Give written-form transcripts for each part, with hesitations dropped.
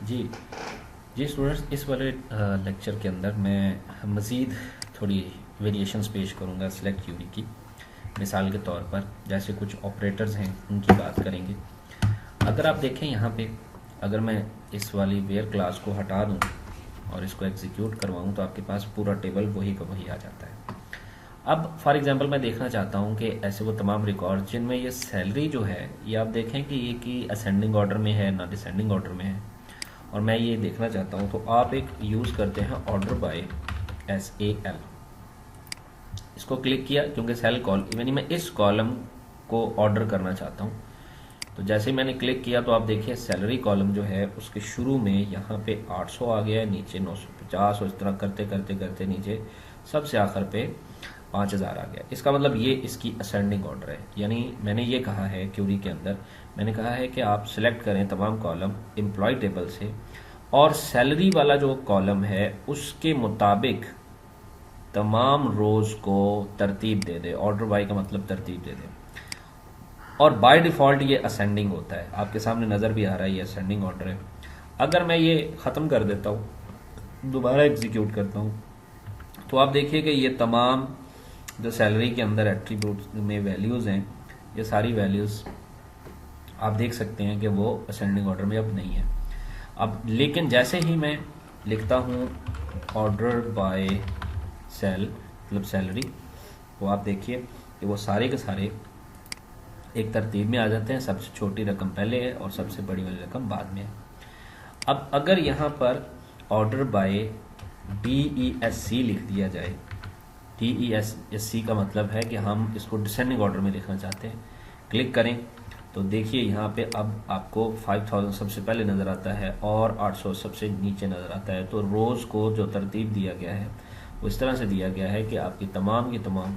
जी जी students, इस वाले lecture के अंदर मैं मज़ीद थोड़ी वेरिएशंस पेश करूंगा सिलेक्ट क्यूरी की। मिसाल के तौर पर जैसे कुछ ऑपरेटर्स हैं उनकी बात करेंगे। अगर आप देखें यहाँ पे, अगर मैं इस वाली वेयर क्लास को हटा दूँ और इसको एग्जीक्यूट करवाऊँ तो आपके पास पूरा टेबल वही का वही आ जाता है। अब फॉर एग्जांपल मैं देखना चाहता हूँ कि ऐसे वो तमाम रिकॉर्ड जिनमें ये सैलरी जो है ये आप देखें कि ये कि असेंडिंग ऑर्डर में है ना डिसेंडिंग ऑर्डर में है, और मैं ये देखना चाहता हूँ तो आप एक यूज़ करते हैं ऑर्डर बाय SAL। इसको क्लिक किया क्योंकि सेल कॉल यानी मैं इस कॉलम को ऑर्डर करना चाहता हूँ। तो जैसे ही मैंने क्लिक किया तो आप देखिए सैलरी कॉलम जो है उसके शुरू में यहाँ पे 800 आ गया है, नीचे 950 और इस तरह करते करते करते नीचे सबसे आखिर पे 5000 आ गया। इसका मतलब ये इसकी असेंडिंग ऑर्डर है। यानी मैंने ये कहा है क्यूरी के अंदर, मैंने कहा है कि आप सिलेक्ट करें तमाम कॉलम एम्प्लॉय टेबल से और सैलरी वाला जो कॉलम है उसके मुताबिक तमाम रोज को तरतीब दे दे। ऑर्डर बाय का मतलब तरतीब दे दे, और बाय डिफ़ॉल्ट ये असेंडिंग होता है। आपके सामने नज़र भी आ रहा है ये असेंडिंग ऑर्डर है। अगर मैं ये ख़त्म कर देता हूँ, दोबारा एग्जीक्यूट करता हूँ, तो आप देखिए कि ये तमाम जो सैलरी के अंदर एट्रीब्यूट में वैल्यूज़ हैं, ये सारी वैल्यूज़ आप देख सकते हैं कि वो असेंडिंग ऑर्डर में अब नहीं है। अब लेकिन जैसे ही मैं लिखता हूँ ऑर्डर बाय सेल मतलब सैलरी, तो आप देखिए कि वो सारे के सारे एक तरतीब में आ जाते हैं। सबसे छोटी रकम पहले है और सबसे बड़ी वाली रकम बाद में है। अब अगर यहाँ पर ऑर्डर बाय DESC लिख दिया जाए, DESC का मतलब है कि हम इसको डिसेंडिंग ऑर्डर में लिखना चाहते हैं। क्लिक करें तो देखिए यहाँ पे अब आपको 5000 सबसे पहले नज़र आता है और 800 सबसे नीचे नज़र आता है। तो रोज़ को जो तरतीब दिया गया है वो इस तरह से दिया गया है कि आपकी तमाम की तमाम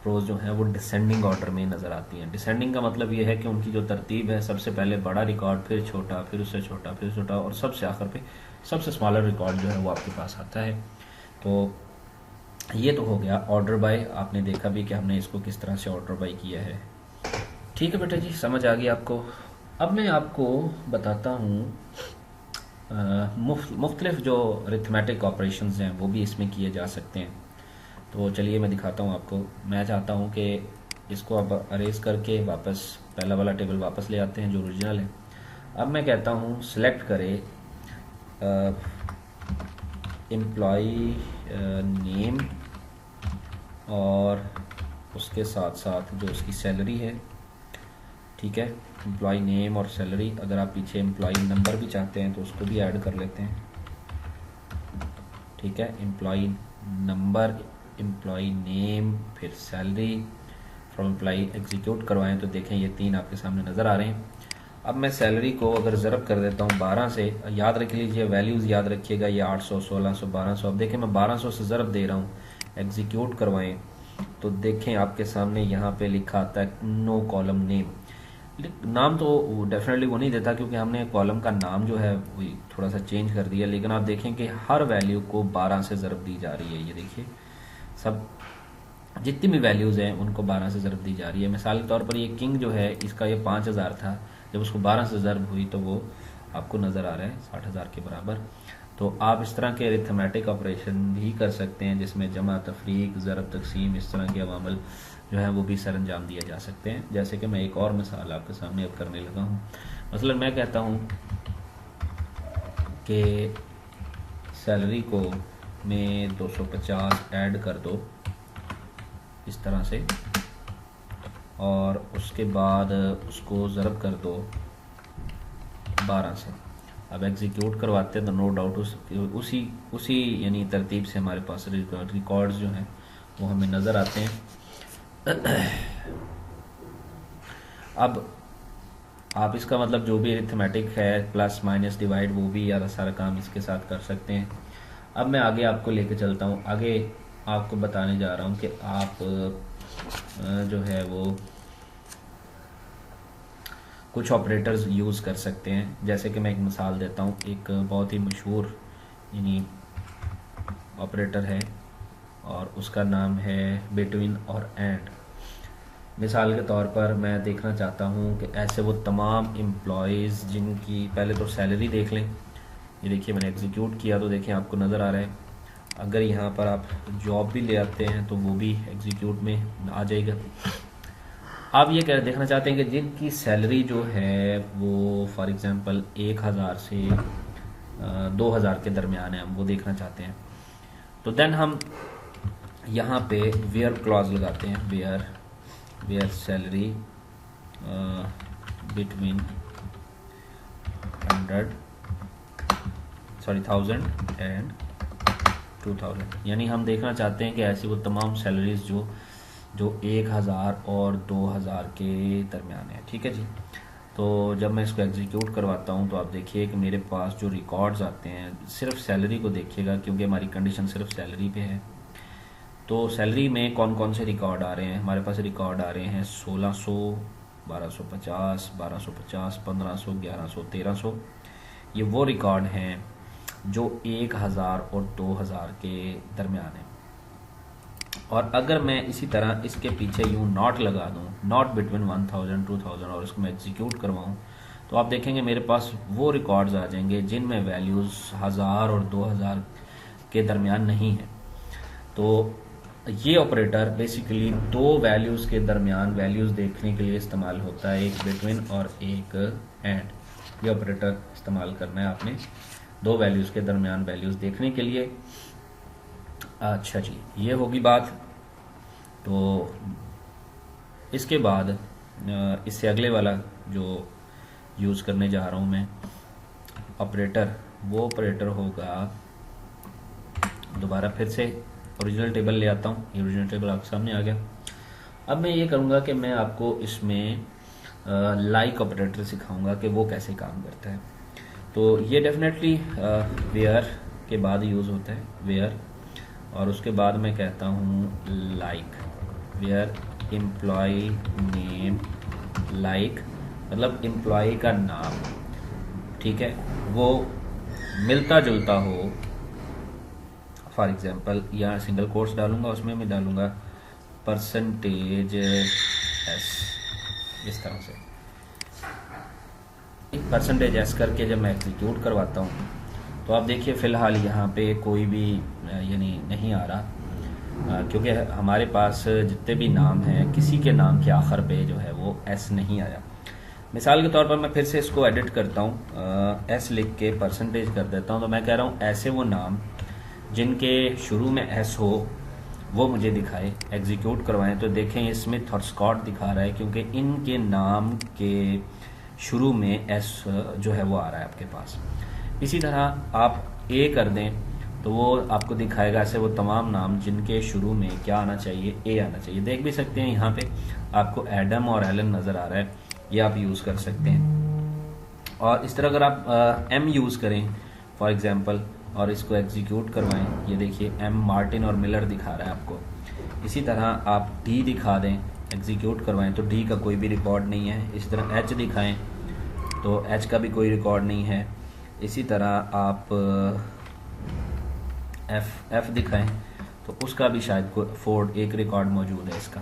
रोज़ जो हैं वो डिसेंडिंग ऑर्डर में नज़र आती हैं। डिसेंडिंग का मतलब ये है कि उनकी जो तरतीब है, सबसे पहले बड़ा रिकॉर्ड, फिर छोटा, फिर उससे छोटा, फिर छोटा, और सबसे आखिर पे सबसे स्मॉलर रिकॉर्ड जो है वो आपके पास आता है। तो ये तो हो गया ऑर्डर बाय। आपने देखा भी कि हमने इसको किस तरह से ऑर्डर बाय किया है। ठीक है बेटा जी, समझ आ गई आपको। अब मैं आपको बताता हूँ मुख्तलिफ जो अरिथमेटिक ऑपरेशंस हैं वो भी इसमें किए जा सकते हैं। तो चलिए मैं दिखाता हूँ आपको। मैं चाहता हूँ कि इसको अब अरेज करके वापस पहला वाला टेबल वापस ले आते हैं जो ओरिजिनल है। अब मैं कहता हूँ सिलेक्ट करें एम्प्लॉई नेम और उसके साथ साथ जो उसकी सैलरी है। ठीक है, एम्प्लॉई नेम और सैलरी। अगर आप पीछे एम्प्लॉई नंबर भी चाहते हैं तो उसको भी ऐड कर लेते हैं। ठीक है, एम्प्लॉई नंबर, एम्प्लॉई नेम, फिर सैलरी फ्रॉम एम्प्लॉई एग्जीक्यूट करवाएं तो देखें ये तीन आपके सामने नज़र आ रहे हैं। अब मैं सैलरी को अगर ज़रब कर देता हूँ 12 से, याद रख लीजिए वैल्यूज़ याद रखिएगा, ये 800, 1600, 1200। अब देखें मैं 1200 से ज़रब दे रहा हूँ, एग्जीक्यूट करवाएं तो देखें आपके सामने यहाँ पे लिखा आता है नो कॉलम नेम। नाम तो डेफिनेटली वो नहीं देता क्योंकि हमने कॉलम का नाम जो है वो थोड़ा सा चेंज कर दिया, लेकिन आप देखें कि हर वैल्यू को 12 से ज़रब दी जा रही है। ये देखिए सब जितनी भी वैल्यूज़ हैं उनको 12 से ज़रब दी जा रही है। मिसाल के तौर पर ये किंग जो है इसका ये 5000 था, जब उसको 12 से ज़रब हुई तो वो आपको नज़र आ रहा है 60000 के बराबर। तो आप इस तरह के अरिथमेटिक ऑपरेशन भी कर सकते हैं जिसमें जमा, तफरीक, ज़रब, तकसीम, इस तरह के अवामल जो है वो भी सर अंजाम दिए जा सकते हैं। जैसे कि मैं एक और मिसाल आपके सामने अब करने लगा हूँ। मसलन मैं कहता हूँ कि सैलरी को में 250 ऐड कर दो इस तरह से, और उसके बाद उसको ज़रब कर दो 12 से। अब एग्जीक्यूट करवाते हैं तो नो डाउट उसी यानी तरतीब से हमारे पास रिकॉर्ड्स जो हैं वो हमें नज़र आते हैं। अब आप इसका मतलब जो भी अरिथमेटिक है, प्लस माइनस डिवाइड, वो भी यार सारा काम इसके साथ कर सकते हैं। अब मैं आगे आपको लेके चलता हूँ। आगे आपको बताने जा रहा हूँ कि आप जो है वो कुछ ऑपरेटर्स यूज़ कर सकते हैं। जैसे कि मैं एक मिसाल देता हूँ, एक बहुत ही मशहूर यानी ऑपरेटर है और उसका नाम है बिटवीन और एंड। मिसाल के तौर पर मैं देखना चाहता हूँ कि ऐसे वो तमाम एम्प्लॉयज़ जिनकी, पहले तो सैलरी देख लें ये देखिए मैंने एग्जीक्यूट किया तो देखिए आपको नज़र आ रहा है। अगर यहाँ पर आप जॉब भी ले आते हैं तो वो भी एग्जीक्यूट में आ जाएगा। आप ये कह देखना चाहते हैं कि जिनकी सैलरी जो है वो फॉर एग्ज़ाम्पल 1000 से 2000 के दरमियान है, हम वो देखना चाहते हैं। तो देन हम यहाँ पे वेयर क्लॉज लगाते हैं, वेयर सैलरी बिटवीन 1000 एंड 2000, यानी हम देखना चाहते हैं कि ऐसी वो तमाम सैलरीज जो 1000 और 2000 के दरमियान है। ठीक है जी। तो जब मैं इसको एग्जीक्यूट करवाता हूँ तो आप देखिए कि मेरे पास जो रिकॉर्ड्स आते हैं, सिर्फ सैलरी को देखिएगा क्योंकि हमारी कंडीशन सिर्फ सैलरी पे है। तो सैलरी में कौन कौन से रिकॉर्ड आ रहे हैं? हमारे पास रिकॉर्ड आ रहे हैं 1600, 1250, 1250, 1500, 1100, 1300। ये वो रिकॉर्ड हैं जो 1000 और 2000 के दरमियान है। और अगर मैं इसी तरह इसके पीछे यूँ नॉट लगा दूँ, नॉट बिटवीन 1000 2000, और इसको मैं एग्जीक्यूट करवाऊँ तो आप देखेंगे मेरे पास वो रिकॉर्ड्स आ जाएंगे जिनमें वैल्यूज़ 1000 और 2000 के दरमियान नहीं है। तो ये ऑपरेटर बेसिकली दो वैल्यूज़ के दरमियान वैल्यूज़ देखने के लिए इस्तेमाल होता है, एक बिटवीन और एक एंड। ये ऑपरेटर इस्तेमाल करना है आपने दो वैल्यूज़ के दरमियान वैल्यूज़ देखने के लिए। अच्छा जी, ये होगी बात। तो इसके बाद इससे अगले वाला जो यूज़ करने जा रहा हूँ मैं ऑपरेटर, वो ऑपरेटर होगा, दोबारा फिर से ओरिजिनल टेबल ले आता हूँ। ये ओरिजिनल टेबल आपके सामने आ गया। अब मैं ये करूँगा कि मैं आपको इसमें लाइक ऑपरेटर सिखाऊंगा कि वो कैसे काम करता है। तो ये डेफिनेटली वेयर के बाद यूज़ होता है, वेयर, और उसके बाद मैं कहता हूँ like, where employ name like, मतलब एम्प्लॉय का नाम, ठीक है, वो मिलता जुलता हो। फॉर एग्जांपल यहाँ सिंगल कोट्स डालूंगा, उसमें मैं डालूंगा परसेंटेज एस, इस तरह से परसेंटेज एस करके जब मैं एग्जीक्यूट करवाता हूँ तो आप देखिए फ़िलहाल यहाँ पे कोई भी यानी नहीं आ रहा, क्योंकि हमारे पास जितने भी नाम हैं किसी के नाम के आखिर पे जो है वो एस नहीं आया। मिसाल के तौर पर मैं फिर से इसको एडिट करता हूँ, एस लिख के परसेंटेज कर देता हूँ। तो मैं कह रहा हूँ ऐसे वो नाम जिनके शुरू में एस हो वो मुझे दिखाए, एग्जीक्यूट करवाएं। तो देखें स्मिथ और स्कॉट दिखा रहा है क्योंकि इनके नाम के शुरू में एस जो है वो आ रहा है आपके पास। इसी तरह आप ए कर दें तो वो आपको दिखाएगा ऐसे वो तमाम नाम जिनके शुरू में क्या आना चाहिए, ए आना चाहिए। देख भी सकते हैं यहाँ पे आपको एडम और एलन नज़र आ रहा है, ये आप यूज़ कर सकते हैं। और इस तरह अगर आप एम यूज़ करें फॉर एग्जांपल और इसको एग्जीक्यूट करवाएं, ये देखिए एम मार्टिन और मिलर दिखा रहा है आपको। इसी तरह आप डी दिखा दें, एग्जीक्यूट करवाएं तो डी का कोई भी रिकॉर्ड नहीं है। इसी तरह एच दिखाएं तो एच का भी कोई रिकॉर्ड नहीं है। इसी तरह आप एफ दिखाएं तो उसका भी शायद कोई एक रिकॉर्ड मौजूद है इसका।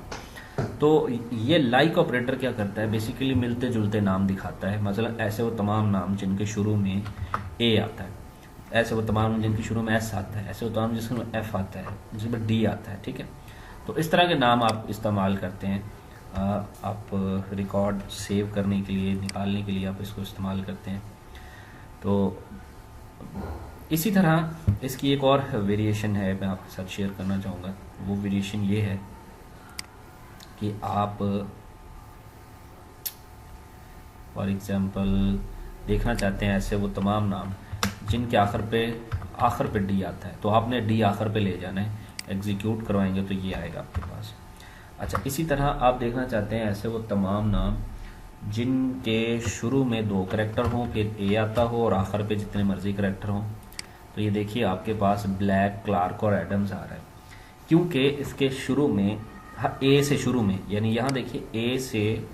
तो ये लाइक ऑपरेटर क्या करता है, बेसिकली मिलते जुलते नाम दिखाता है। मतलब ऐसे वो तमाम नाम जिनके शुरू में ए आता है, ऐसे वो तमाम जिनके शुरू में एस आता है, ऐसे वो तमाम जिसमें एफ आता है, जिसमें डी आता है, ठीक है। तो इस तरह के नाम आप इस्तेमाल करते हैं, आप रिकॉर्ड सेव करने के लिए, निकालने के लिए आप इसको इस्तेमाल करते हैं। तो इसी तरह इसकी एक और वेरिएशन है, मैं आपके साथ शेयर करना चाहूँगा। वो वेरिएशन ये है कि आप फॉर एग्जांपल देखना चाहते हैं ऐसे वो तमाम नाम जिनके आखिर पे डी आता है, तो आपने डी आखिर पे ले जाना है, एग्जीक्यूट करवाएंगे तो ये आएगा आपके पास। अच्छा, इसी तरह आप देखना चाहते हैं ऐसे वो तमाम नाम जिनके शुरू में 2 करैक्टर हों, फिर ए आता हो और आखिर पे जितने मर्जी करैक्टर हों। तो ये देखिए आपके पास ब्लैक, क्लार्क और एडम्स आ रहा है क्योंकि इसके शुरू में ए से शुरू में, यानी यहाँ देखिए ए से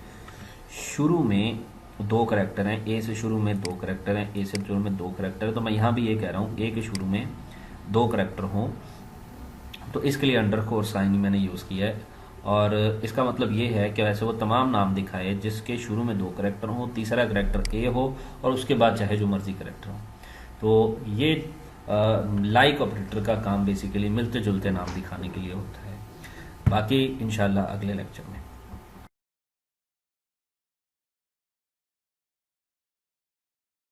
शुरू में 2 करैक्टर हैं, ए से शुरू में 2 करैक्टर हैं, ए से शुरू में 2 करैक्टर है। तो मैं यहाँ भी ये कह रहा हूँ ए के शुरू में 2 करैक्टर हों, तो इसके लिए अंडरस्कोर साइन मैंने यूज़ किया है। और इसका मतलब ये है कि वैसे वो तमाम नाम दिखाए जिसके शुरू में 2 करैक्टर हो, तीसरा करैक्टर ए हो और उसके बाद चाहे जो मर्जी करैक्टर हो। तो ये लाइक ऑपरेटर का काम बेसिकली मिलते जुलते नाम दिखाने के लिए होता है। बाकी इंशाल्लाह अगले लेक्चर में।